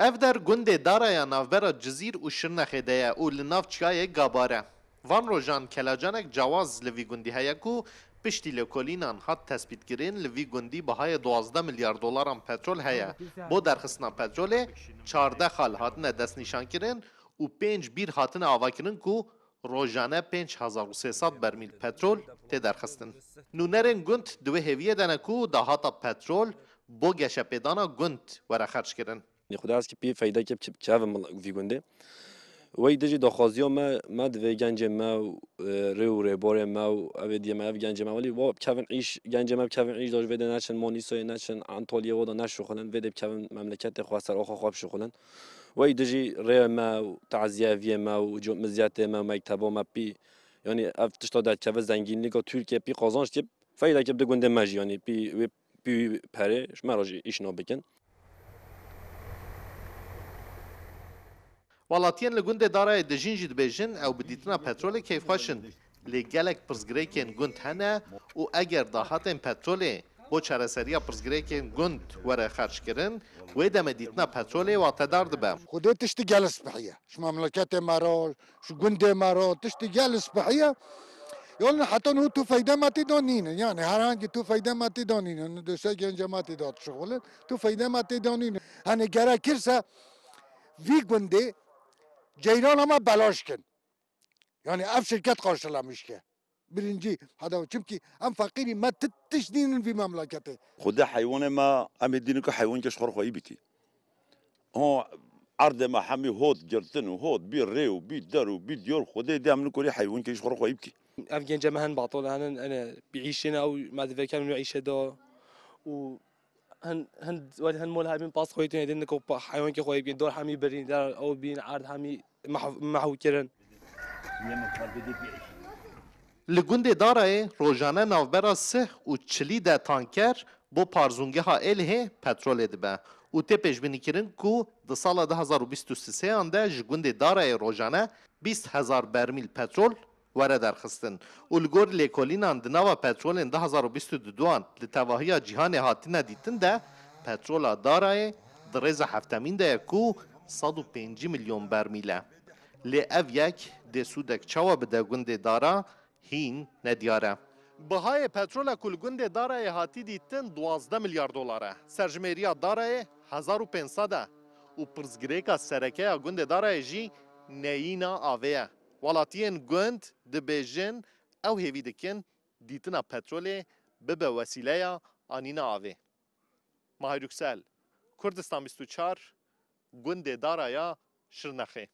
اف در گنده دارای نافبرا جزیر و شرنخه ده او لناف چکای گاباره. وان روژان کلاجانک جواز لوی گندی هیا کو پشتی لکولینان هات تثبیت گرین لوی گندی بهای 12 میلیارد دلاران پترول هیا. بو درخستنا پترول 14 خال هاتنه دست نشان کرن و 5 بیر هاتنه آوا کرن کو روزانه 5300 برمیل پترول تی درخستن. نونرین گند دوی هویه دنه کو دهاتا پترول بو گشه پیدانا گند وره خرج کرن. خدا از کی پی فایده که چه وی گنده وی دژی دخوازی ما دوی گنج ما رو ربار ما و اویدی ما گنج ما ولی و کفن عیش گنج ما کفن عیش داشت ویده نشن مانیسای نشن انطالیا ودا نشخلن ویده کفن مملکت خواستر آخا خواب شخلن وی دژی ری ما تعزیه وی ما و مزیت ما مکتبا ما پی یعنی افتش داد که زنگینی که ترکیه پی قازانش که فایده که بده گنده ماجی یعنی پی پره شماراجی ایش نابکن ولاتین لگنده دارای دژین جد بیشن او بدیتنا پترول کیف خشن لگلک پرزگریکن گند هنه و اگر دهاتن پترول بو چرسریا پرزگریکن گند وره خرج کرن و دم دیتنا پترول و تدار دبم. خودت تشتي جالس بحية شو مملكات مرال شو جندي مرال تشتي جالس بحية يقولنا حتى انه تو فايدة ما تدونين يعني هرانجي تو فايدة ما تدونين انه دوسا جنجا ما تدات شغل تو فايدة ما تدونين هني جرا كرسا في جندي جيران ما بلاش كن يعني اف شركات قارشلا مشكه برنجي هذا چمكي ام فقيري ما تشدين في مملكته خدا حيوان ما ام دينك حيوان كشخر خوي بكي هو عرض ما حمي هود جرتن وهود بي ريو بي درو بي ديور خدا دي عملوا كوري حيوان كشخر خوي بكي افغان جماهن باطل انا بعيشنا او ما ذا كانوا نعيش هذا و هن مول هاي من باس خويتين يدنك حيوان كي خوي بين دور حمي برين دار او بين عرض حمي محو كرن لگنده دارای روزانه نوبرا سه و چلی ده تانکر بو پارزونگه ها اله پترول دبه و تی پیش بینی کرن کو ده سال 2023 انده جگنده دارای روزانه 20,000 برمیل پترول وره درخستن و لگور لیکولین اند نوا پترول 2022 لتواهی جهان هاتین دیتن ده پترول دارای درز هفتمین ده کو 105 میلیون برمیله لی او یک ده سودک چوا بده گنده دارا هین ندیاره. بهای پترول کل گنده دارای هاتی دیتن 12 میلیارد دلاره. سرجمهریا دارای 1500 و پرزگریکا سرکه گنده دارای جی نیینا آویه. ولاتین گند دبیجن او هیوی دکن دیتنا پترول ببه وسیله آنینا آوی. ماهی رکسل کردستان 24 گنده دارای شرنخه.